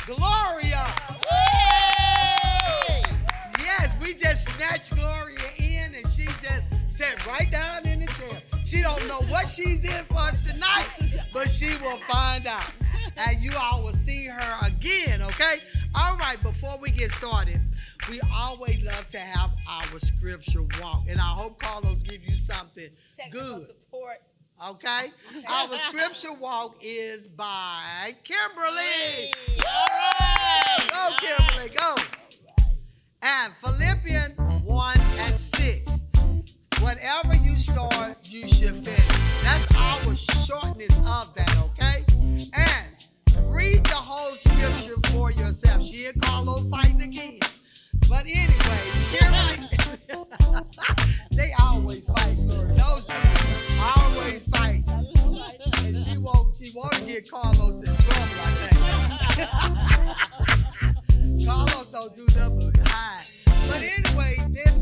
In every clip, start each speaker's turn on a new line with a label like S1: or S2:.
S1: Gloria. Hey! Yes, we just snatched Gloria in and she just sat right down in the chair. She don't know what she's in for tonight, but she will find out. And you all will see her again, okay? All right, before we get started, we always love to have our scripture walk. And I hope Carlos give you something
S2: Technical
S1: good.
S2: Support.
S1: Okay? Our scripture walk is by Kimberly.
S2: Hey, all right.
S1: Go, Kimberly, go. And Philippians 1:6. Whatever you start, you should finish. That's our shortness of that, okay? And read the whole scripture for yourself. She and Carlo fighting again. But anyway, Kimberly, they always fight, Lord. Those two always fight. And she won't get Carlos in trouble, I think. Carlos don't do nothing but hide. But anyway, this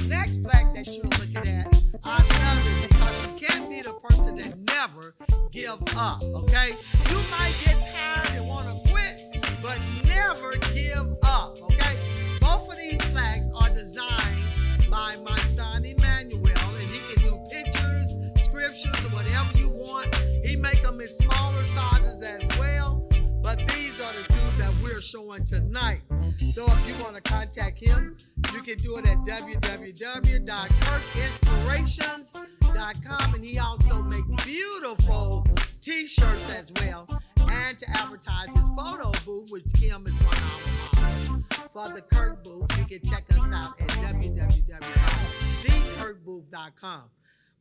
S1: next plaque that you're looking at, I love it because you can't be the person that never give up, okay? You might get tired and want to quit, but never give up, okay? Both of these plaques are designed by my son Emmanuel, and he can do pictures, scriptures, or whatever you want. He make them in smaller sizes as well, but these are the two that we're showing tonight. So if you want to contact him, you can do it at www.kirkinspirations.com, and he also makes beautiful t-shirts as well. And to advertise his photo booth, which Kim is one of our models. For the Kirk booth, you can check us out at www.thekirkbooth.com.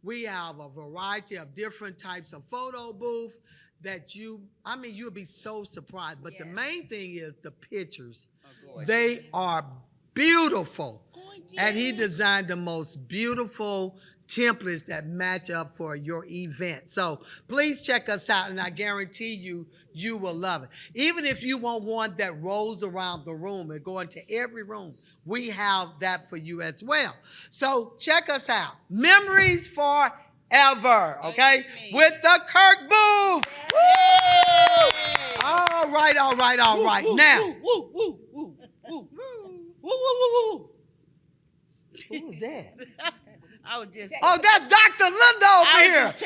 S1: We have a variety of different types of photo booth that you'll be so surprised. But the main thing is the pictures. They are beautiful. And he designed the most beautiful templates that match up for your event. So please check us out, and I guarantee you, you will love it. Even if you want one that rolls around the room and go into every room, we have that for you as well. So check us out. Memories forever, okay? With the Kirk booth. Woo! All right. Now. Who was that?
S2: I was just.
S1: Oh, that's Dr. Linda over here.
S2: I was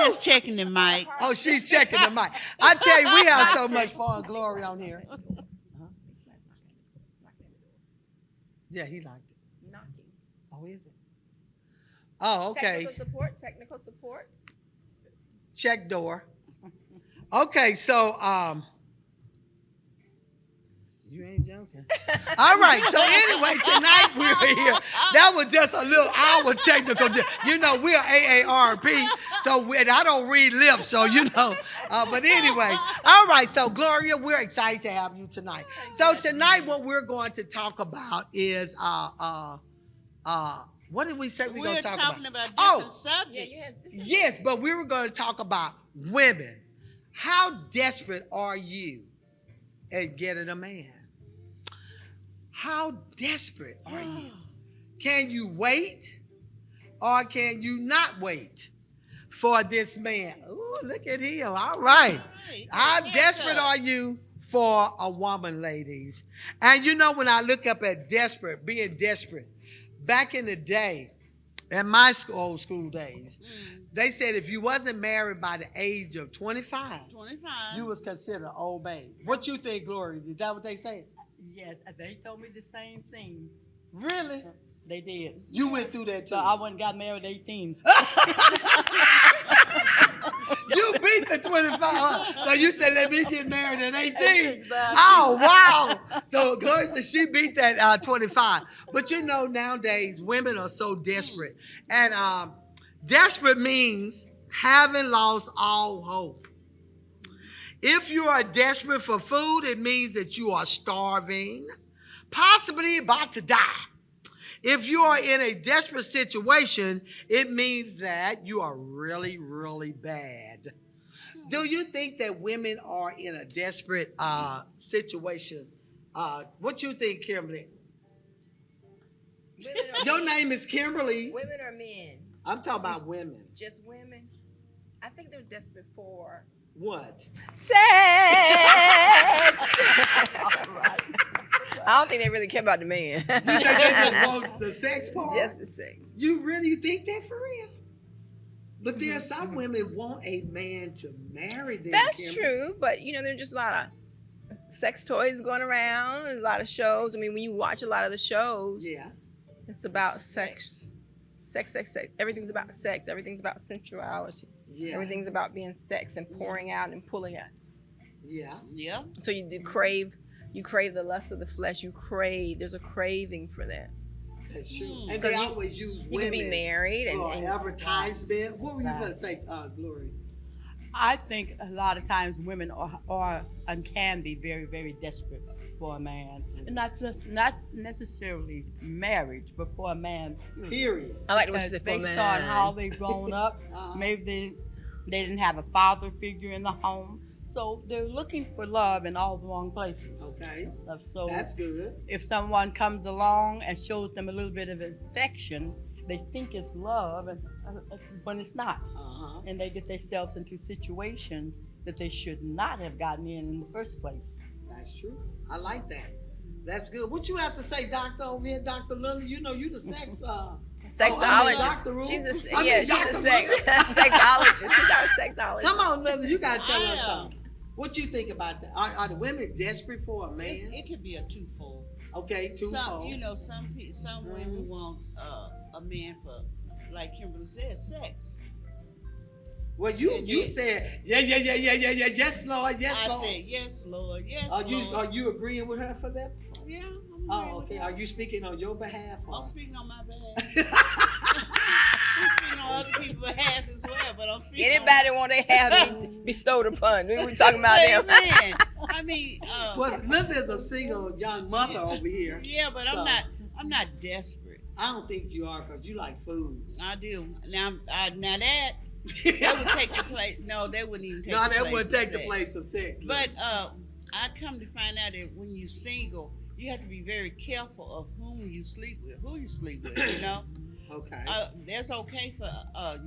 S2: just checking the mic.
S1: Oh, she's checking the mic. I tell you, we have so much fun, glory on here. Huh? Yeah, he liked it.
S2: Knocking.
S1: Oh, is it? Oh, okay.
S2: Technical support.
S1: Check door. Okay, so you ain't joking. All right. So anyway, tonight we're here. That was just a little hour technical. You know, we're AARP, so I don't read lips, so you know. But anyway, all right. So Gloria, we're excited to have you tonight. So tonight, what we're going to talk about is what did we say we're going to talk about?
S2: We're talking about different subjects.
S1: Yes, but we were going to talk about women. How desperate are you at getting a man? How desperate are you? Can you wait or can you not wait for this man? Ooh, look at him. All right. How desperate are you for a woman, ladies? And you know, when I look up at desperate, being desperate, back in the day, in my old school days, they said if you wasn't married by the age of 25, you was considered an old maid. What you think, Gloria? Is that what they said?
S3: Yes, they told me the same thing.
S1: Really?
S3: They did.
S1: You went through that too.
S3: So I went and got married at 18.
S1: You beat the 25. Huh? So you said, let me get married at 18.
S3: Exactly.
S1: Oh, wow. So Gloria said she beat that 25. But you know, nowadays, women are so desperate. And desperate means having lost all hope. If you are desperate for food, it means that you are starving, possibly about to die. If you are in a desperate situation, it means that you are really, really bad. Do you think that women are in a desperate situation? What you think, Kimberly? Your name is Kimberly.
S2: Women or men?
S1: I'm talking about women.
S2: Just women? I think they're desperate for
S1: What?
S4: Sex. I don't think they really care about the man.
S1: You think they just want the sex part?
S4: Just the sex.
S1: You think that for real? But there are some women want a man to marry them.
S4: That's
S1: Kim.
S4: true, but you know, there's just a lot of sex toys going around. There's a lot of shows. I mean, when you watch a lot of the shows,
S1: Yeah.
S4: it's about sex. Sex. Everything's about sex. Everything's about sensuality.
S1: Yeah.
S4: Everything's about being sex and pouring out and pulling out.
S1: Yeah.
S2: Yeah.
S4: So you do crave. You crave the lust of the flesh. You crave. There's a craving for that.
S1: That's true.
S2: Mm.
S1: And they
S4: 'Cause
S1: always use
S4: You
S1: women
S4: can be married
S1: for
S4: and
S1: advertisement. What were you
S3: Right.
S1: going to say, Glory?
S3: I think a lot of times women are and can be very, very desperate for a man, and not necessarily marriage, but for a man.
S1: Period.
S4: I like the way she
S3: Because
S4: said for
S3: based
S4: man.
S3: on how they've grown up,
S1: Uh-huh.
S3: maybe they didn't have a father figure in the home, so they're looking for love in all the wrong places.
S1: Okay.
S3: So
S1: That's good.
S3: if someone comes along and shows them a little bit of affection, they think it's love, and when it's not.
S1: Uh-huh.
S3: And they get themselves into situations that they should not have gotten in the first place.
S1: That's true. I like that. That's good. What you have to say, Doctor, over here, Dr. Lily? You know, you the sex
S4: Sexologist.
S1: Dr. Ruth.
S4: She's a
S1: I mean,
S4: yeah. She's
S1: Dr.
S4: a sexologist. She's our sexologist.
S1: Come on, Lily, you gotta tell
S2: I
S1: us
S2: am.
S1: something. What you think about that? Are the women desperate for a man?
S2: It could be a twofold.
S1: Okay,
S2: Some,
S1: twofold.
S2: you know, some women want a man for, like Kimberly said, sex.
S1: Well, you
S2: Yeah.
S1: said yes, Lord, yes,
S2: I
S1: Lord.
S2: said yes, Lord, yes,
S1: Are
S2: Lord.
S1: you agreeing with her for that?
S2: Yeah. I'm
S1: Oh,
S2: agreeing with
S1: okay.
S2: that.
S1: Are you speaking on your behalf? Or?
S2: I'm speaking on my behalf. I'm speaking on other people's behalf as well, but I'm speaking.
S4: Anybody want to have me bestowed upon? We were talking about them.
S2: Amen. I mean,
S1: Well, Linda is a single young mother over here.
S2: yeah, but
S1: So-
S2: I'm not desperate.
S1: I don't think you are because you like food.
S2: I do. Now that would take the place. No, that wouldn't even take.
S1: No,
S2: the
S1: that
S2: place
S1: wouldn't
S2: of
S1: take the
S2: sex.
S1: place of sex.
S2: But I come to find out that when you're single, you have to be very careful of whom you sleep with, who you sleep with. You know,
S1: okay.
S2: that's okay for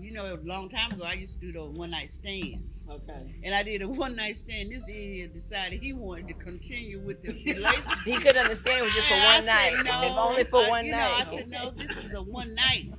S2: you know. A long time ago, I used to do those one night stands,
S1: Okay.
S2: and I did a one night stand. This idiot decided he wanted to continue with the relationship.
S4: He could understand it was just for
S2: And I
S4: one night.
S2: said, no,
S4: If only for one
S2: you
S4: night.
S2: know, I said no. This is a one night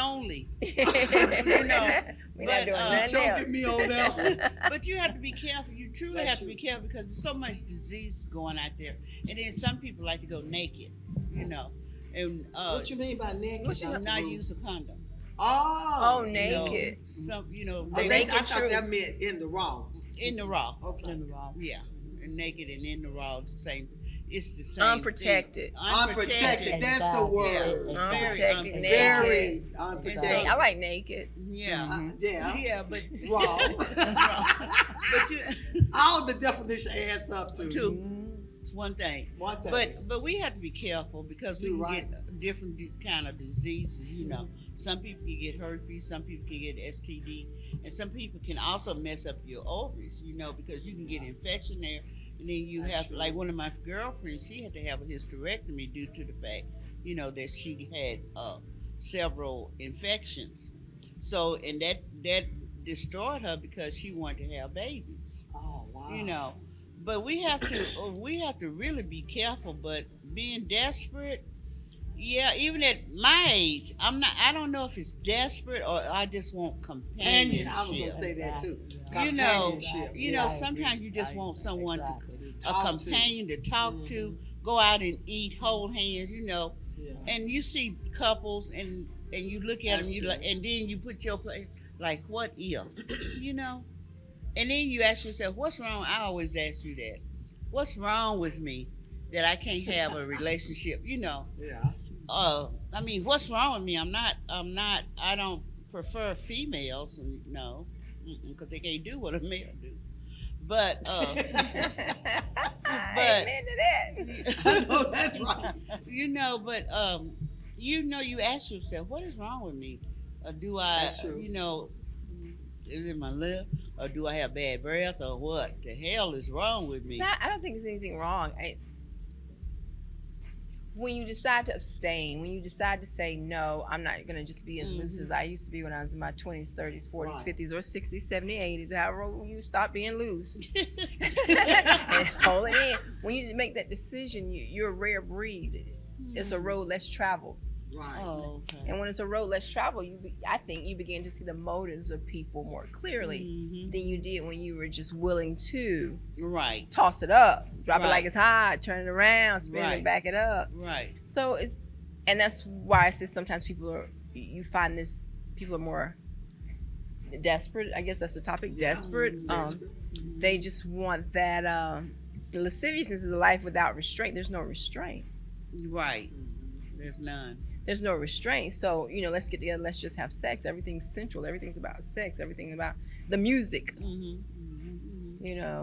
S2: only.
S4: We're not
S2: but,
S4: doing
S2: uh,
S4: nothing
S1: Choking
S4: else.
S1: me on that.
S2: But you have to be careful. You truly
S1: That's
S2: have to be careful because there's so much disease going out there, and then some people like to go naked. You know, and
S1: What you mean by naked?
S4: What you
S1: Dr.
S2: not
S1: Ruth?
S2: use a condom.
S1: Oh.
S4: Oh,
S2: You know,
S4: naked.
S2: some you know
S1: Oh,
S2: they
S4: naked
S1: I thought
S4: truth.
S1: that meant in the raw.
S2: in the raw.
S1: Okay.
S3: In the wrong.
S2: Yeah, and naked and in the raw, the same. It's the same.
S4: Unprotected.
S2: Thing.
S1: Unprotected. That's the word.
S2: Yeah.
S4: Unprotected,
S2: Very
S1: Very
S4: naked.
S1: unprotected.
S4: I like naked.
S2: Yeah.
S1: Yeah.
S2: Yeah, but
S1: Raw.
S2: but you,
S1: All the definition adds up to
S2: it's one thing.
S1: one thing.
S2: But we have to be careful because we
S1: You're
S2: can
S1: right.
S2: get different kind of diseases. You know, some people can get herpes, some people can get STD, and some people can also mess up your ovaries. You know, because you can get infection there, and then you
S1: That's
S2: have
S1: true.
S2: like one of my girlfriends. She had to have a hysterectomy due to the fact, you know, that she had several infections. So and that destroyed her because she wanted to have babies.
S1: Oh wow.
S2: You know, but we have to really be careful. But being desperate, yeah, even at my age, I don't know if it's desperate or I just want
S1: Companion. I was
S2: companionship.
S1: gonna say that too.
S2: You know,
S1: Companionship.
S2: you
S3: Yeah,
S2: know,
S3: I
S2: sometimes
S3: agree.
S2: you just
S3: I
S2: want
S3: agree.
S2: someone
S3: Exactly.
S2: to
S1: Talk
S2: a companion to talk to, go out and eat, hold hands, you know.
S1: Yeah.
S2: And you see couples and you look at them, you
S1: That's
S2: like, and then you put your place like, what if, you know? And then you ask yourself, what's wrong? I always ask you that. What's wrong with me that I can't have a relationship? You know.
S1: Yeah.
S2: I mean, what's wrong with me? I don't prefer females, no, because they can't do what a male do. But,
S4: Amen to that.
S1: I know that's right.
S2: you know, but, you know, you ask yourself, what is wrong with me? Do I,
S1: That's true.
S2: you know, is it my lip? Or do I have bad breath? Or what the hell is wrong with
S4: It's
S2: me?
S4: not. I don't think there's anything wrong. when you decide to abstain, when you decide to say no, I'm not gonna just be as loose as I used to be when I was in my 20s, 30s, 40s,
S1: Right.
S4: 50s, or 60s, 70s, 80s, however you stop being loose and hold it in. When you make that decision, you're a rare breed. It's a road less traveled.
S1: Right.
S2: Oh, okay.
S4: And when it's a road less traveled, I think you begin to see the motives of people more clearly than you did when you were just willing to
S2: Right.
S4: toss it up, drop it
S2: Right.
S4: like it's hot, turn it around, spin it,
S2: Right.
S4: and back it up.
S2: Right.
S4: So and that's why I say sometimes you find people are more desperate. I guess that's the topic, desperate.
S1: Desperate.
S4: They just want that. The lasciviousness is a life without restraint. There's no restraint.
S2: Right. There's none.
S4: There's no restraint. So, let's get together, let's just have sex. Everything's sensual. Everything's about sex. Everything about the music,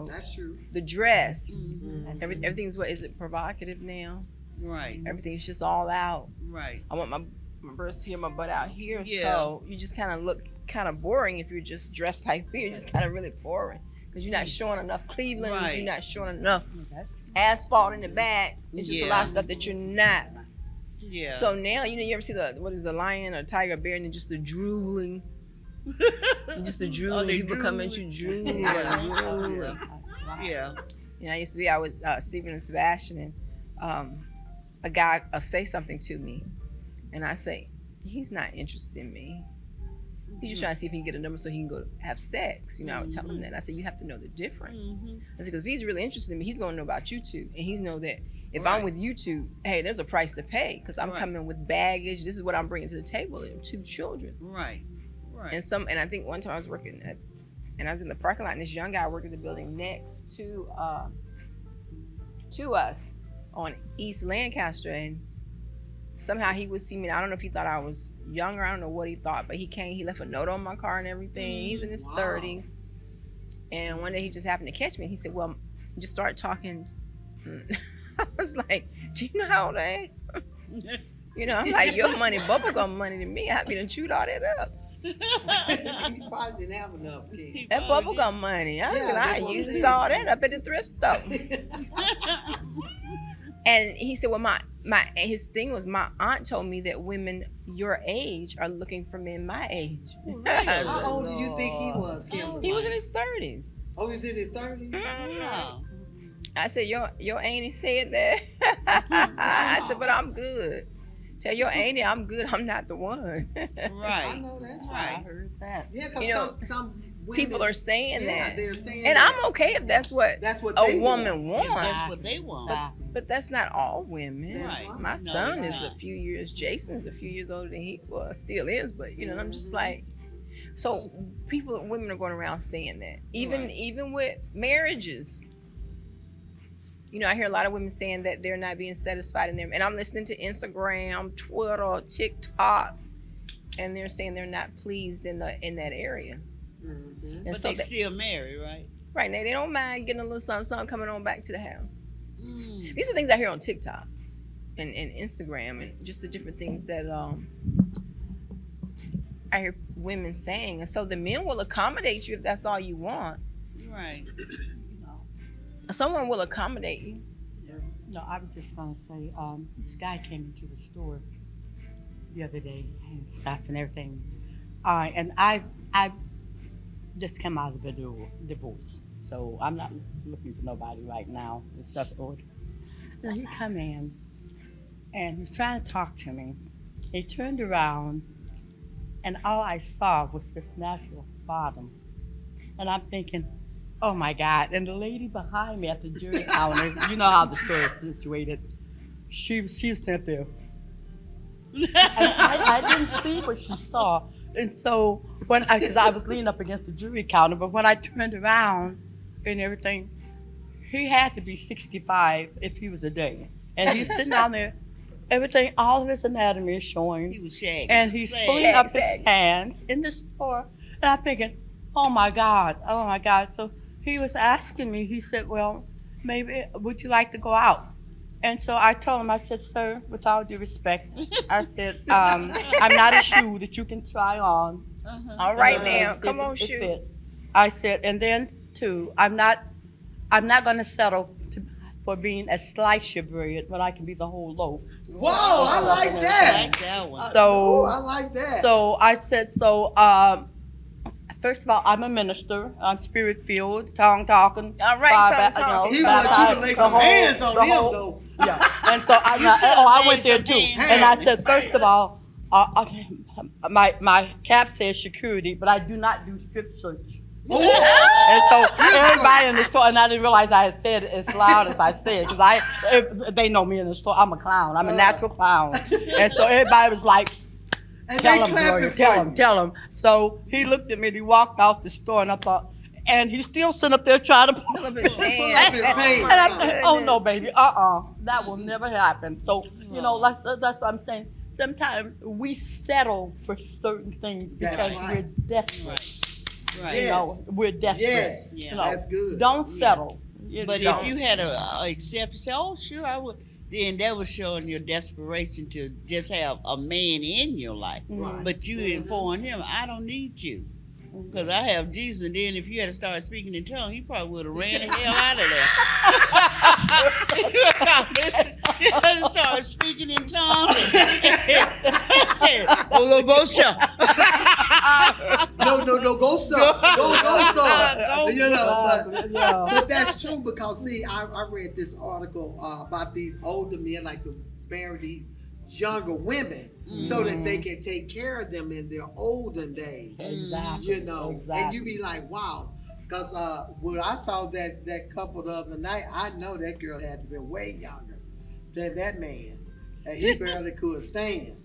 S1: That's true.
S4: the dress.
S1: Mhm.
S4: Everything's is it provocative now?
S2: Right.
S4: Everything's just all out.
S2: Right.
S4: I want my breasts here, my butt out here.
S2: Yeah.
S4: So you just kind of look kind of boring if you're just dressed like me. You're just kind of really boring because you're not showing enough Cleveland.
S2: Right.
S4: You're not showing enough asphalt in the back. It's just a lot of
S2: Yeah.
S4: stuff that you're not.
S2: Yeah.
S4: So now, you ever see what is the lion or tiger, bear, and then just the drooling, just the drooling.
S2: they
S4: People come at you drooling, drooling.
S2: Yeah.
S4: I used to be out with Stephen and Sebastian, and a guy say something to me, and I say, he's not interested in me. He's just trying to see if he can get a number so he can go have sex. I would tell him that. I said, you have to know the difference. I said, because if he's really interested in me, he's going to know about you two, and he's know that if I'm with you two, hey, there's a price to pay because I'm coming with baggage. This is what I'm bringing to the table. And 2 children.
S2: Right. Right.
S4: And I think one time I was working and I was in the parking lot, and this young guy worked in the building next to us on East Lancaster, and somehow he would see me. I don't know if he thought I was younger. I don't know what he thought, but he came. He left a note on my car and everything. He was in his 30s, and one day he just happened to catch me. He said, "Well," just started talking. I was like, "Do you know how old I am?" I'm like, "Your money, bubblegum money to me. I done chewed all that up."
S1: You probably didn't have enough, kid.
S4: That bubblegum money, I used all that up at the thrift store. And he said, well, his thing was, my aunt told me that women your age are looking for men my age.
S1: How old do you think he was, Kimberly?
S4: He was in his 30s.
S1: Oh, he was in his 30s?
S2: Wow.
S4: I said, your auntie said that. I said, but I'm good. Tell your auntie I'm good. I'm not the one.
S1: I
S2: Right.
S1: know that's
S3: I
S1: right.
S3: heard that.
S1: Yeah, because some women,
S4: People are saying that.
S1: they're saying
S4: And
S1: that.
S4: I'm okay if that's what
S1: They
S4: a woman
S1: want.
S2: If
S4: wants.
S2: that's what they want.
S4: But that's not all women.
S1: That's
S2: right.
S4: My
S2: No,
S4: son
S2: it's
S4: is
S2: not.
S4: a few years, Jason's a few years older than he still is, but I'm just like, so women are going around saying that. Even with marriages. I hear a lot of women saying that they're not being satisfied in them. And I'm listening to Instagram, Twitter, TikTok, and they're saying they're not pleased in that area.
S1: Mhm.
S4: And
S2: But
S4: so
S2: they still married, right?
S4: right now, they don't mind getting a little something coming on back to the house.
S2: Mm.
S4: These are things I hear on TikTok and Instagram and just the different things that I hear women saying. And so the men will accommodate you if that's all you want.
S2: Right.
S4: Someone will accommodate you.
S3: No, I was just gonna say, this guy came into the store the other day and stuff and everything, and I just come out of a divorce, so I'm not looking for nobody right now and stuff. So he come in and he's trying to talk to me. He turned around, and all I saw was this natural bottom, and I'm thinking, oh my God. And the lady behind me at the jury counter, you know how the store is situated, she was sitting there. And I didn't see what she saw. And so, because I was leaning up against the jury counter, but when I turned around and everything, he had to be 65 if he was a day. And he's sitting down there, everything, all of his anatomy is showing.
S2: He was shagging.
S3: And he's
S2: Shag.
S3: pulling up his
S4: Shag.
S3: hands in the store. And I'm thinking, oh my God. So he was asking me, he said, well, maybe, would you like to go out? And so I told him, I said, sir, with all due respect, I said, I'm not a shoe that you can try on.
S4: All right
S3: And
S4: now,
S3: see
S4: come
S3: if
S4: on,
S3: it
S4: shoot.
S3: fit. I said, and then too, I'm not going to settle for being a slice your bread when I can be the whole loaf.
S1: Whoa, I like
S2: I
S1: that.
S2: like that one.
S3: So-
S1: Ooh, I like that.
S3: So I said, first of all, I'm a minister. I'm spirit filled, tongue talking.
S4: All right,
S3: fire
S4: tongue talking.
S1: He wants you to
S3: baptized,
S1: lay
S3: the
S1: some
S3: whole-
S1: hands on
S3: the
S1: him,
S3: whole-
S1: though.
S3: Yeah, and so I,
S2: You should have
S3: I
S2: laid
S3: went there
S2: some
S3: too,
S2: hands
S3: and
S1: on
S3: I said, first of all, my cap says security, but I do not do strip search.
S1: Ooh.
S3: And so everybody in the store, and I didn't realize I had said it as loud as I said, because they know me in the store. I'm a clown. I'm a natural clown, and so everybody was like,
S1: And
S3: "Tell
S1: they
S3: him, Gloria,
S1: clapping
S3: tell
S1: for
S3: him,
S1: you.
S3: tell him." So he looked at me and he walked off the store, and I thought, and he's still sitting up there trying to pull up his
S1: Pull up his
S3: pants.
S1: pants.
S3: And I'm thinking, oh no, baby, that will never happen. So that's what I'm saying. Sometimes we settle for certain things
S1: That's
S3: because
S1: right.
S3: we're desperate.
S2: Right.
S3: You know, we're desperate.
S1: Yes,
S2: Yeah.
S3: You know,
S1: that's good.
S3: Don't settle.
S2: But
S3: know.
S2: if you had a accept, say, "Oh, sure, I would," then that was showing your desperation to just have a man in your life.
S1: Right.
S2: But you informed him, "I don't need you, because I have Jesus." And then if you had to start speaking in tongues, he probably would have ran the hell out of there. You had to start speaking in tongues. Said,
S1: No, go suck. Go suck.
S2: Go
S1: You know,
S3: Yeah.
S1: but that's true because see, I read this article about these older men like to marry these younger women so that they can take care of them in their olden days.
S3: Exactly.
S1: You know,
S3: Exactly.
S1: and you be like, wow. Because when I saw that couple the other night, I know that girl had to be way younger than that man, and he barely could stand.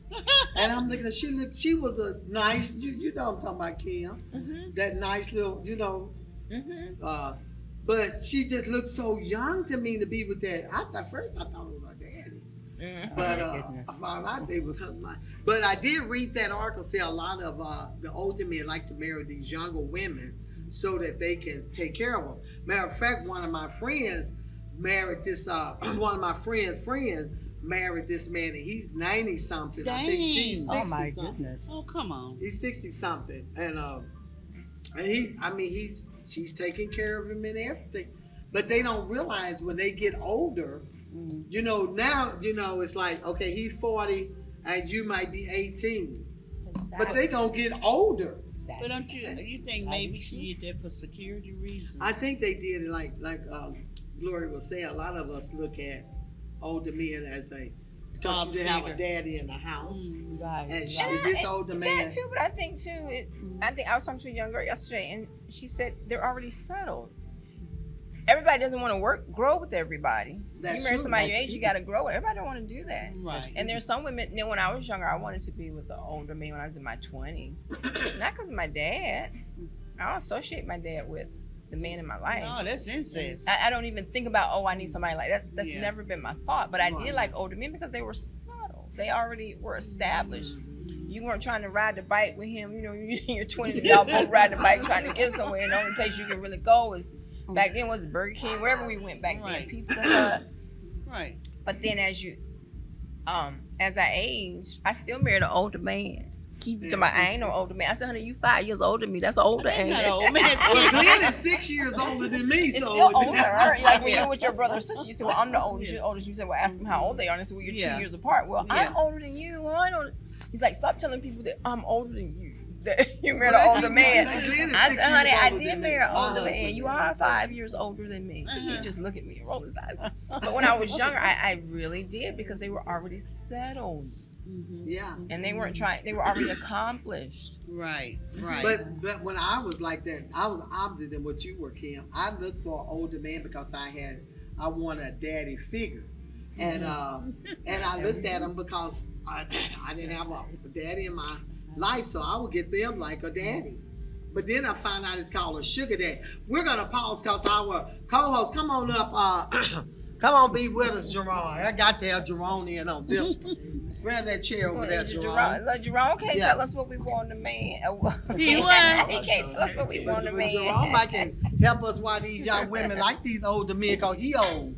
S1: And I'm looking at she was a nice, you know I'm talking about Kim, that nice little, but she just looked so young to me to be with that. First I thought it was her daddy, but I found out they was her mom. But I did read that article say a lot of the older men like to marry these younger women so that they can take care of them. Matter of fact, one of my friends married this. One of my friends' friend married this man, and he's 90 something. I think she's 60
S3: Oh my
S1: something.
S3: goodness.
S2: Oh, come on.
S1: He's 60 something, and she's taking care of him and everything. But they don't realize when they get older, now, it's like, okay, he's 40 and you might be 18. But they gonna get older.
S2: But don't you think maybe she did that for security reasons?
S1: I think they did it like Gloria was saying, a lot of us look at older men as because you didn't have a daddy in the house.
S3: Right.
S1: And
S3: right.
S1: this older man.
S4: That too, but I think too. I think I was talking to a young girl yesterday, and she said they're already settled. Everybody doesn't want to grow with everybody.
S1: That's
S4: You marry
S1: true,
S4: somebody
S1: that's
S4: your age,
S1: true.
S4: you got to grow. Everybody don't want to do that.
S2: Right.
S4: And there's some women. When I was younger, I wanted to be with an older man when I was in my 20s. Not because of my dad. I don't associate my dad with the man in my life.
S2: No, that's incest.
S4: I don't even think about, I need somebody like that. That's
S2: Yeah.
S4: never been my thought. But I
S1: Right.
S4: did like older men because they were subtle. They already were established. You weren't trying to ride the bike with him. You in your 20s, y'all both riding the bike trying to get somewhere. And the only place you can really go is back then was Burger King, wherever we went back
S2: Right.
S4: then, Pizza Hut.
S2: Right.
S4: But then as I aged, I still married an older man. Keep to my, I ain't no older man. I said, honey, you 5 years older than me. That's older,
S2: That's
S4: ain't
S2: not
S4: it?
S2: an old man.
S1: Well, Glenn is 6 years older than me,
S4: It's
S1: so
S4: still older. Like when you're with your brother or sister, you say, well, I'm the oldest, you're oldest. You say, well, ask them how old they are. And I said, well, you're
S2: Yeah.
S4: 2 years apart. Well,
S2: Yeah.
S4: I'm older than you. Well, I don't. He's like, stop telling people that I'm older than you. That you married
S1: Well,
S4: an older man.
S1: like Glenn is
S4: I
S1: 6
S4: said, honey,
S1: years
S4: I
S1: older
S4: did
S1: than me.
S4: marry an
S1: My
S4: older man.
S1: husband.
S4: You are 5 years older than me. He just look at me and roll his eyes. But when I was younger, I really did because they were already settled.
S1: Yeah.
S4: And they weren't trying, they were already accomplished.
S2: Right. Right.
S1: But when I was like that, I was opposite than what you were, Kim. I looked for an older man because I wanted a daddy figure. And and I looked at him because I didn't have a daddy in my life, so I would get them like a daddy. But then I found out it's called a sugar daddy. We're gonna pause because our co-host, come on up, come on, be with us, Jerome. I got to have Jerome in on this one. Grab that chair over there, Jerome.
S4: Jerome can't
S1: Yeah.
S4: tell us what we want in a man.
S2: He what?
S4: He can't tell us what we want in a
S1: But
S4: man.
S1: Jerome might can help us why these young women like these older men because he old.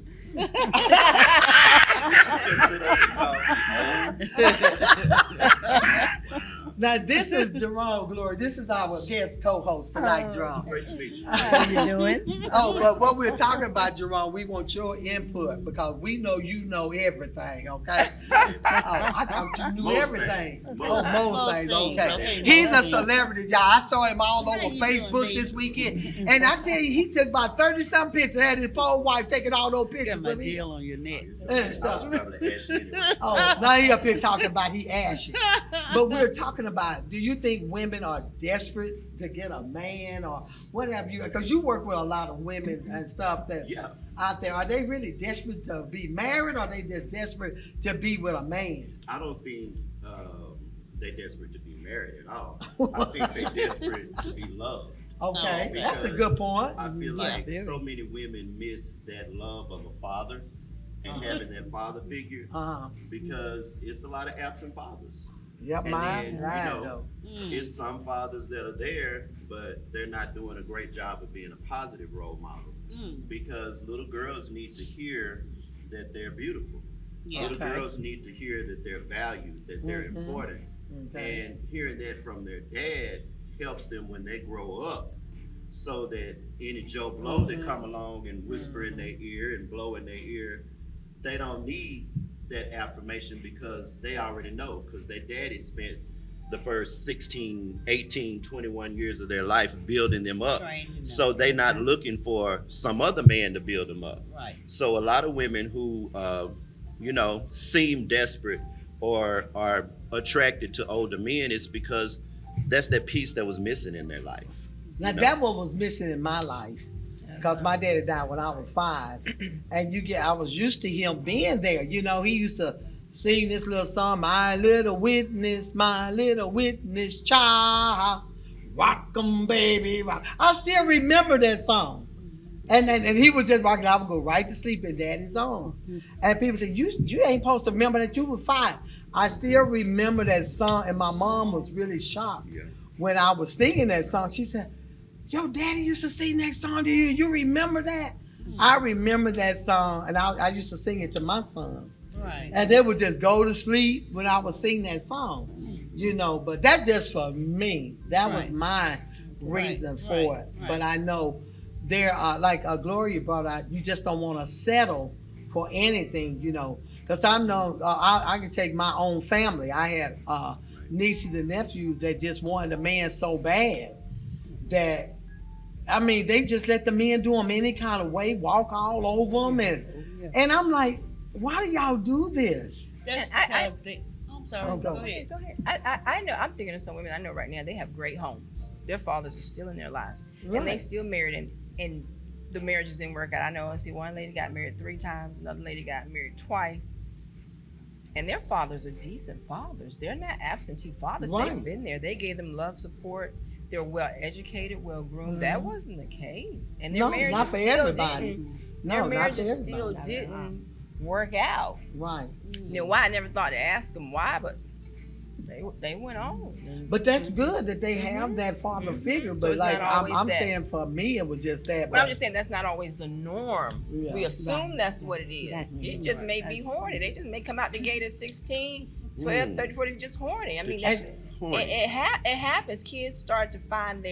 S1: Now this is Jerome Glory. This is our guest co-host tonight, Jerome.
S5: Great to meet you.
S3: How you doing?
S1: Oh, but what we're talking about, Jerome, we want your input because we know you know everything, okay? Oh, I thought you knew
S5: Most
S1: everything.
S5: things.
S1: Oh, most
S2: Most
S1: things,
S2: things,
S1: okay.
S2: okay,
S1: He's
S2: most
S1: a
S2: things.
S1: celebrity, y'all. I saw him all
S2: How
S1: over
S2: you
S1: Facebook
S2: doing,
S1: this
S2: baby?
S1: weekend. And I tell you, he took about 30-some pictures, had his poor wife taking all those
S2: You
S1: pictures
S2: got my
S1: of me.
S2: deal on your neck.
S1: And stuff.
S5: I was probably ashy anyway.
S1: Oh, now he up here talking about he ashy. But we're talking about, do you think women are desperate to get a man or what have you? Because you work with a lot of women and stuff that's
S5: Yeah.
S1: out there. Are they really desperate to be married or are they just desperate to be with a man?
S5: I don't think they're desperate to be married at all. I think they're desperate to be loved.
S1: Okay,
S2: okay.
S1: that's a good point.
S5: I feel
S2: Yeah,
S5: like
S2: very.
S5: so many women miss that love of a father and having that father figure because it's a lot of absent fathers.
S1: Yep,
S5: And
S1: mine,
S5: then, you
S1: right
S5: know,
S1: though.
S5: It's some fathers that are there, but they're not doing a great job of being a positive role model because little girls need to hear that they're beautiful.
S2: Yeah.
S5: Little
S1: Okay.
S5: girls need to hear that they're valued, that they're
S1: Mhm.
S5: important.
S1: Okay.
S5: And hearing that from their dad helps them when they grow up so that any Joe Blow that come along and whisper in their ear and blow in their ear, they don't need that affirmation because they already know because their daddy spent the first 16, 18, 21 years of their life building them up.
S2: Training them.
S5: So they're not looking for some other man to build them up.
S2: Right.
S5: So a lot of women who, seem desperate or are attracted to older men is because that's that piece that was missing in their life.
S1: Now
S5: you know?
S1: that one was missing in my life because my daddy died when I was 5, and I was used to him being there. You know, he used to sing this little song, my little witness, child, rock 'em, baby, rock. I still remember that song. And he was just rocking. I would go right to sleep in Daddy's arms. And people say, you ain't supposed to remember that you was 5. I still remember that song, and my mom was really shocked
S5: Yeah.
S1: when I was singing that song. She said, "Yo, Daddy used to sing that song to you. You remember that?" I remember that song, and I used to sing it to my sons.
S2: Right.
S1: And they would just go to sleep when I was singing that song, you know. But that's just for me. That was
S2: Right.
S1: my reason
S2: Right,
S1: for
S2: right,
S1: it.
S2: right.
S1: But I know there are, like Gloria brought out, you just don't want to settle for anything, you know. Because I know I can take my own family. I had nieces and nephews that just wanted a man so bad that, I mean, they just let the men do them any kind of way, walk all over them. And I'm like, why do y'all do this?
S2: That's
S4: And I-
S2: because they. I'm sorry.
S1: Oh,
S2: go
S1: go
S2: ahead.
S4: Go ahead. I know. I'm thinking of some women I know right now. They have great homes. Their fathers are still in their lives, and they
S1: Right.
S4: still married, and the marriages didn't work out. I know. I see one lady got married 3 times. Another lady got married twice. And their fathers are decent fathers. They're not absentee fathers.
S1: Right.
S4: They've been there. They gave them love, support. They're well educated, well groomed. That wasn't the case. And their
S1: No,
S4: marriages
S1: not for
S4: still
S1: everybody.
S4: didn't.
S1: No,
S4: Their
S1: not for
S4: marriages
S1: everybody.
S4: still
S3: Not
S4: didn't work out.
S1: Right.
S4: You know why? I never thought to ask them why, but they went on.
S1: But that's good that they have that father figure. But
S4: it's
S1: like
S4: not always
S1: I'm
S4: that.
S1: saying, for me, it was just that.
S4: But I'm just saying that's not always the norm.
S1: Yeah.
S4: We assume that's what it is.
S3: That's
S4: It
S3: true.
S4: just may be
S3: That's
S4: horny. They just may come out the gate at 16, 12, 30, 40, just horny. I mean,
S5: It's
S4: that's,
S5: horny.
S4: it happens. Kids start to find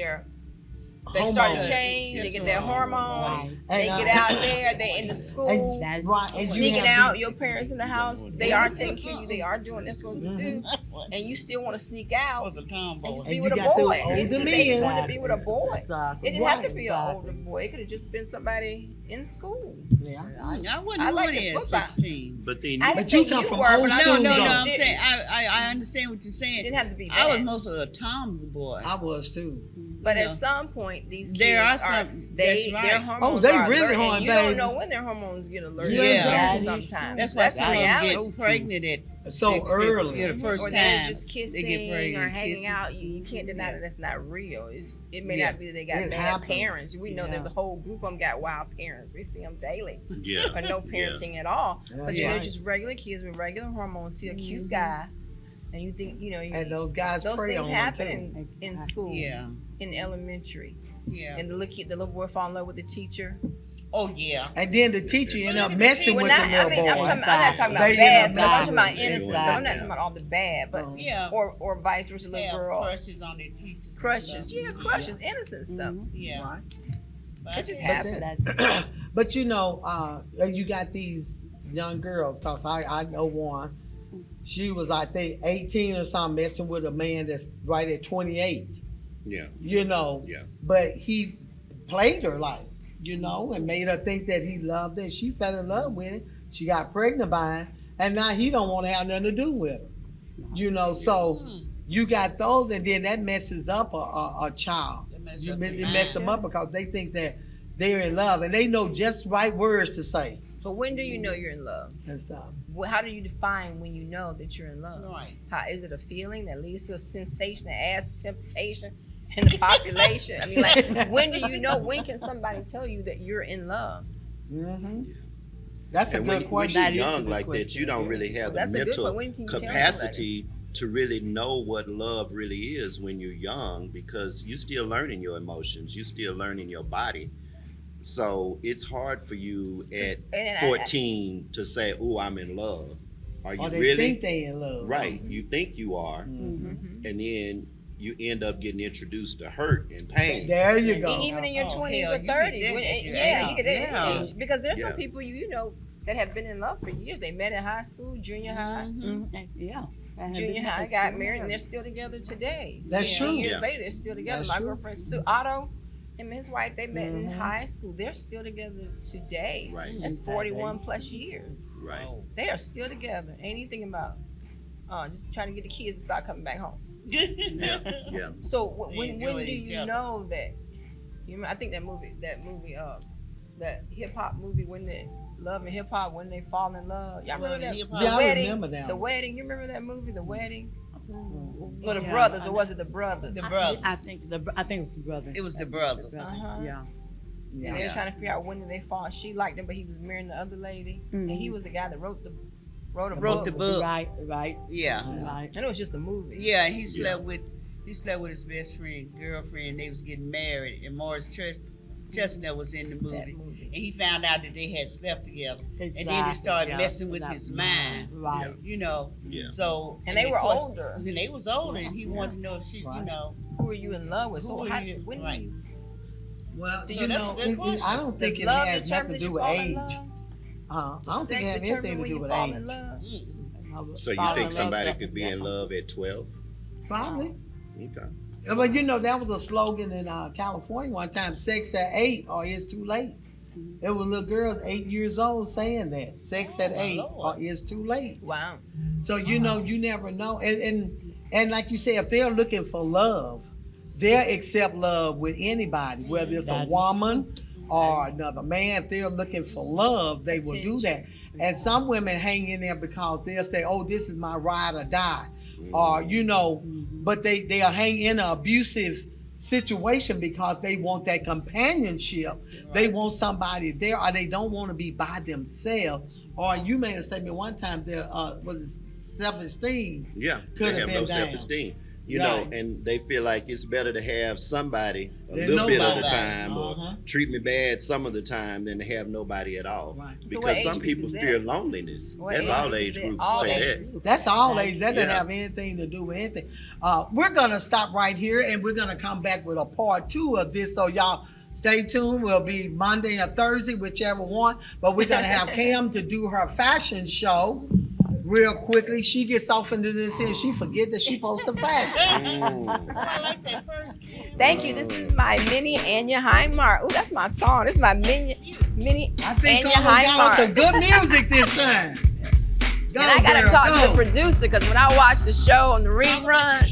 S4: they start to
S1: Hormones.
S4: change. They get their hormones.
S3: Right.
S4: They
S1: And,
S4: get out there. They in the school.
S3: That's
S1: right. And you
S4: Sneaking
S1: have
S4: out, your parents in the house, they are taking care of you. They are doing what they're supposed to do, and you still want to sneak
S2: I
S4: out
S2: was a tomboy.
S4: and just
S1: And
S4: be
S1: you
S4: with a
S1: got those
S4: boy.
S1: older
S4: They just
S1: men.
S4: want to be with a boy.
S3: Exactly.
S4: It didn't have to
S1: Right,
S4: be an
S3: exactly.
S4: older boy. It could have just been somebody in school.
S1: Yeah.
S2: I wasn't
S4: I like
S2: horny
S4: the
S2: at
S4: football.
S2: 16.
S5: But then
S4: I
S1: But
S4: didn't
S1: you
S4: say
S1: come
S4: you
S1: from
S4: were,
S1: old
S4: but I'm
S1: school,
S4: just
S2: No,
S1: though.
S4: saying
S2: no,
S4: you
S2: I'm
S4: didn't.
S2: saying I understand what you're
S4: It
S2: saying.
S4: didn't have to be
S2: I was
S4: that.
S2: mostly a tomboy.
S1: I was too.
S4: But
S2: you
S4: at
S2: know.
S4: some point, these kids
S2: There are
S4: are
S2: some-
S4: they
S2: that's
S4: their
S2: right.
S4: hormones
S1: they
S4: are
S1: really
S4: alerted, and
S1: horny,
S4: you
S1: baby.
S4: don't know when their hormones get alerted.
S2: Yeah.
S4: Sometimes
S2: That's why some of them
S4: reality.
S2: get pregnant at
S1: So
S2: 6,
S1: early.
S2: Yeah, the first
S4: Or
S2: time
S4: they're just
S2: they
S4: kissing
S2: get pregnant,
S4: or hanging
S2: kissing.
S4: out. You can't deny that that's not real. It may
S2: Yeah.
S4: not be that they got
S1: It
S4: bad
S1: happens.
S4: parents. We know
S1: Yeah.
S4: there's a whole group of them got wild parents. We see them daily.
S5: yeah,
S4: Or no parenting at all. But
S1: That's
S4: they're
S1: right.
S4: just regular kids with regular hormones. See a cute guy, and you think
S1: And those guys
S4: those
S1: prey
S4: things
S1: on
S4: happen
S1: them
S4: in school,
S2: Yeah,
S4: in elementary,
S2: yeah.
S4: and the little boy fall in love with the teacher.
S2: Oh yeah.
S1: And then the teacher end up
S2: Well,
S1: messing
S2: well,
S1: with the little boy.
S3: I'm not talking about
S1: They
S3: bad
S1: end
S3: stuff.
S1: up
S3: I'm talking about
S1: messing with
S3: innocent
S1: it.
S3: stuff. I'm not talking about all the bad, but
S2: Yeah.
S3: or vice versa,
S2: They
S3: little
S2: have
S3: girl
S2: crushes on their teachers. and
S3: crushes.
S2: stuff.
S3: Yeah, crushes, innocent stuff.
S2: Yeah.
S1: Right.
S2: But
S3: It just
S2: I
S3: happens.
S1: But you know, you got these young girls, cause I know one. She was, I think, 18 or something, messing with a man that's right at 28.
S5: Yeah.
S1: You know.
S5: Yeah.
S1: But he played her like, you know, and made her think that he loved her. She fell in love with him. She got pregnant by him, and now he don't want to have nothing to do with her. You know, so you got those, and then that messes up a child.
S2: It messes
S1: You
S2: up
S1: mess,
S2: the
S1: it messes them up because they think that they're in love, and they know just right words to say
S4: So when do you know you're in love?
S1: and stuff.
S4: How do you define when you know that you're in love?
S2: Right.
S4: How is it a feeling that leads to a sensation that adds to temptation in the population? I mean, like, when do you know? When can somebody tell you that you're in love?
S1: Mm-hmm. That's a
S5: And
S1: good
S5: when
S1: question.
S5: you're
S1: That is a
S5: young
S1: good
S5: like that,
S1: question,
S5: you don't
S1: yeah.
S5: really have
S4: Well,
S5: the
S4: that's a good
S5: mental
S4: one. When can you tell
S5: capacity to really know what love really is when you're young, because you're still learning your emotions, you're still learning your body. So it's hard for you at
S4: And
S5: 14 to say, "Oh, I'm in love." Are you
S1: Or they
S5: really?
S1: think they in love.
S5: Right. You think you are,
S1: Mhm.
S5: and then you end up getting introduced to hurt and pain.
S1: There you go.
S4: Even in your
S2: Oh,
S4: 20s
S2: hell,
S4: or
S2: you get
S4: 30s.
S2: that
S4: When,
S2: at your
S4: yeah,
S2: age.
S4: you get that
S2: Yeah.
S4: age. Because there's some
S5: Yeah.
S4: people you know that have been in love for years. They met in high school, junior high,
S3: Yeah.
S4: junior high, got married, and they're still together today.
S1: That's
S4: 10
S1: true.
S4: Years
S5: Yeah.
S4: later, they're still together.
S1: That's
S4: My
S1: true.
S4: girlfriend Sue Otto, him and his wife, they met in
S1: Mhm.
S4: high school. They're still together today.
S5: Right.
S4: That's 41 plus years.
S5: Right.
S4: They are still together. Ain't anything about just trying to get the kids to start coming back home.
S5: Yeah. Yeah.
S4: So
S2: They
S4: when
S2: enjoy
S4: do
S2: each
S4: you
S2: other.
S4: know that? I think that movie, that hip hop movie, when they love and hip hop, when they fall in love. Y'all remember
S2: Love and
S4: that?
S2: Hip Hop.
S4: The
S1: Yeah, I
S4: wedding.
S1: remember that
S4: The
S1: one.
S4: wedding. You remember that movie, The Wedding? Or the
S3: Yeah,
S4: brothers,
S3: I
S4: or was it the brothers?
S2: The brothers.
S3: I think it was the brother.
S2: It was the brothers.
S4: Uh-huh.
S3: Yeah.
S4: And they
S1: Yeah.
S4: were trying to figure out when did they fall. She liked him, but he was marrying the other lady, and he was the guy that wrote a
S2: Wrote
S4: book.
S2: the book.
S3: Right. Right.
S2: Yeah.
S3: Right.
S4: And it was just a movie.
S2: Yeah, and he slept with his best friend, girlfriend. They was getting married, and Morris Chestnut was in the
S4: That
S2: movie.
S4: movie.
S2: And he found out that they had slept together, and then
S3: Exactly,
S2: it started
S3: yeah.
S2: messing with his mind.
S3: Right.
S2: You know.
S5: Yeah.
S2: So
S4: And they
S2: of
S4: were
S2: course-
S4: older.
S2: And they was older, and he wanted to know if she,
S1: Right.
S2: you know.
S4: Who are you in love with? So
S2: Who are
S4: how,
S2: you-
S4: when
S2: right.
S4: do you,
S1: Well,
S2: So
S1: you
S2: that's
S1: know,
S2: a good question.
S1: I don't think
S4: does
S1: it
S4: love
S1: has
S4: determine
S1: nothing to
S4: that
S1: do
S4: you
S1: with
S4: fall in
S1: age.
S4: love?
S1: I don't think
S4: Sex
S1: it has
S4: determine
S1: anything to
S4: when
S1: do
S4: you
S1: with
S4: fall in
S1: age.
S4: love?
S5: So you
S3: Fall in
S5: think
S3: love,
S5: somebody
S3: so-
S5: could be in love at 12?
S1: Probably.
S5: Okay.
S1: But you know, that was a slogan in California one time, sex at 8 or it's too late. It was little girls 8 years old saying that. Sex at
S2: Oh, my
S1: 8 or
S2: Lord.
S1: it's too late.
S4: Wow.
S1: So you know, you never know. And like you say, if they're looking for love, they'll accept love with anybody, whether it's a
S3: That is
S1: woman or another man. If they're looking for love, they will do that. And some women hang in there because they'll say, "Oh, this is my ride or die," or you know, but they'll hang in an abusive situation because they want that companionship. They want somebody there, or they don't want to be by themselves. Or you made a statement one time there was it self-esteem.
S5: Yeah.
S1: Could
S5: They
S1: have
S5: have no
S1: been down.
S5: self-esteem. You
S1: Right.
S5: know, and they feel like it's better to have somebody a
S1: Than
S5: little bit of the
S1: nobody.
S5: time
S1: Uh-huh.
S5: or treat me bad some of the time than to have nobody at all.
S1: Right.
S4: So what
S5: Because
S4: age
S5: some
S4: group
S5: people
S4: is that?
S5: fear loneliness.
S4: What
S5: That's
S4: age
S5: all
S4: group is
S5: age
S4: that?
S5: groups
S4: All
S5: say
S4: age
S5: that.
S4: groups.
S1: That's all age. That doesn't
S5: Yeah.
S1: have anything to do with anything. We're gonna stop right here, and we're gonna come back with a part 2 of this. So y'all stay tuned. We'll be Monday or Thursday, whichever one. But we're gonna have Cam to do her fashion show real quickly. She gets off into this and she forget that she supposed to fashion.
S2: I like that first.
S4: Thank you. This is my mini Anya Highmark. Oh, that's my song. This is my mini
S1: I think
S4: Anya
S1: Carla got us some
S4: Highmark.
S1: good music this time. Go,
S4: And I gotta
S1: girl,
S4: talk to
S1: go.
S4: the producer because when I watch the show on the rerun,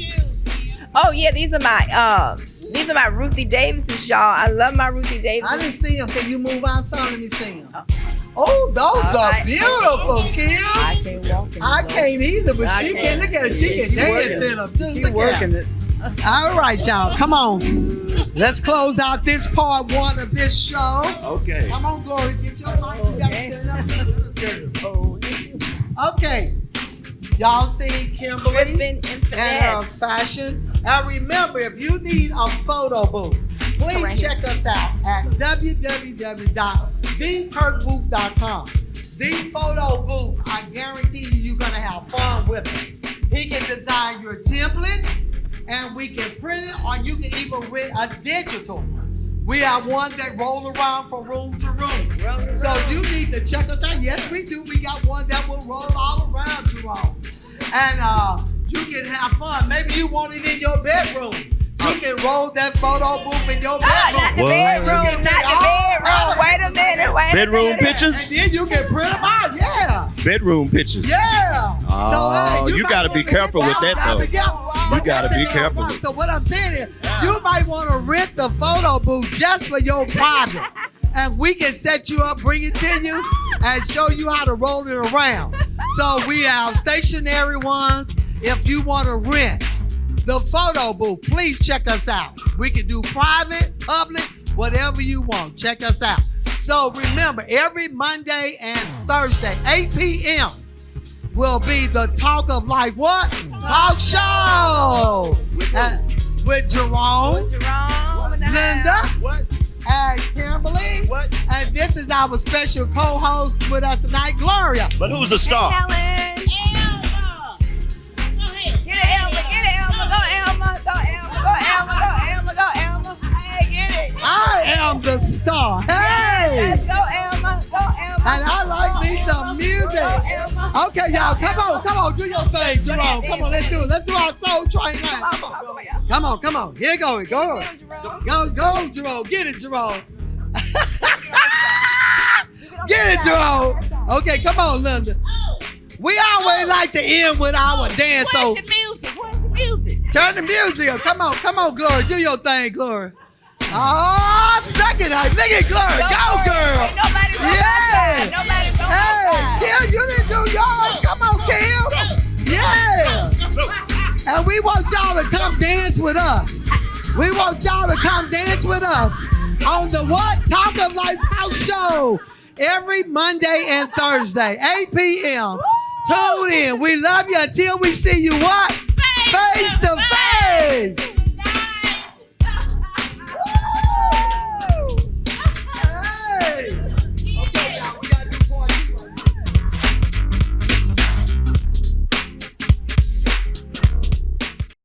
S4: oh yeah, these are my Ruthie Davises, y'all. I love my Ruthie
S1: I
S4: Davises.
S1: didn't see him. Can you move outside? Let me see him. Oh, those
S4: All
S1: are
S4: right.
S1: beautiful, Kim.
S3: I can't walk in
S1: I
S3: the
S1: can't either, but
S3: I
S1: she
S3: can't.
S1: can look at it. She
S3: Yeah,
S1: can
S3: she
S1: dance
S3: working.
S1: in them too.
S3: She
S1: Look at
S3: working
S1: her.
S3: it.
S1: All right, y'all, come on. Let's close out this part 1 of this show.
S5: Okay.
S1: Come on, Glory, get your mic. You gotta stand up. Let's go. Okay, y'all see Kimberly
S4: Trippin' and
S1: and her
S4: finesse.
S1: fashion. And remember, if you need a photo booth, please
S4: Right here.
S1: check us out at www.photobook.com. thekirkbooth.com. The photo booth, I guarantee you're gonna have fun with it. He can design your template, and we can print it, or you can even rent a digital. We have one that roll around from room to room. So you need to check us out. Yes, we do. We got one that will roll all around, Jerome. And you can have fun. Maybe you want it in your bedroom. You can roll that photo booth in your bedroom.
S4: Not the
S5: What?
S4: bedroom, not the bedroom. Wait a minute, wait a minute.
S5: Bedroom pictures?
S1: And then you can print them out. Yeah.
S5: Bedroom pictures.
S1: Yeah.
S5: Oh, you
S1: might
S5: gotta be
S1: wanna
S5: careful
S1: hit
S5: with that, though.
S1: You
S5: gotta be careful.
S1: So what I'm saying is, you might want to rent the photo booth just for your private, and we can set you up, bring it to you, and show you how to roll it around. So we have stationary ones. If you want to rent the photo booth, please check us out. We can do private, public, whatever you want. Check us out. So remember, every Monday and Thursday, 8 p.m. will be the Talk of Life what? Talk show. With Jerome, Linda,
S5: What?
S1: and Kimberly.
S5: What?
S1: And this is our special co-host with us tonight, Gloria.
S5: But who's the star?
S4: Helen. Get it, Elma. Get it, Elma. Go, Elma. Go, Elma. Go, Elma. Go, Elma. Go, Elma. Hey, get it.
S1: I am the star. Hey!
S4: Let's go, Elma. Go, Elma.
S1: And I like me some music.
S4: Go, Elma.
S1: Okay, y'all, come on, do your thing, Jerome. Come on, let's do it. Let's do our soul train now. Come on. Here go. Go, Jerome. Get it, Jerome. Get it, Jerome. Okay, come on, Linda. We always like to end with our dance. So
S2: Where's the music?
S1: turn the music up. Come on, Glory. Do your thing, Glory. Oh, second night. Look at Glory. Go, girl.
S4: Ain't nobody going outside. Nobody going
S1: Hey,
S4: outside.
S1: Kim, you didn't do yours. Come on, Kim. Yeah. And we want y'all to come dance with us. We want y'all to come dance with us on the what? Talk of Life Talk Show. Every Monday and Thursday, 8 p.m. Tune in. We love you until we see you what? Face to face.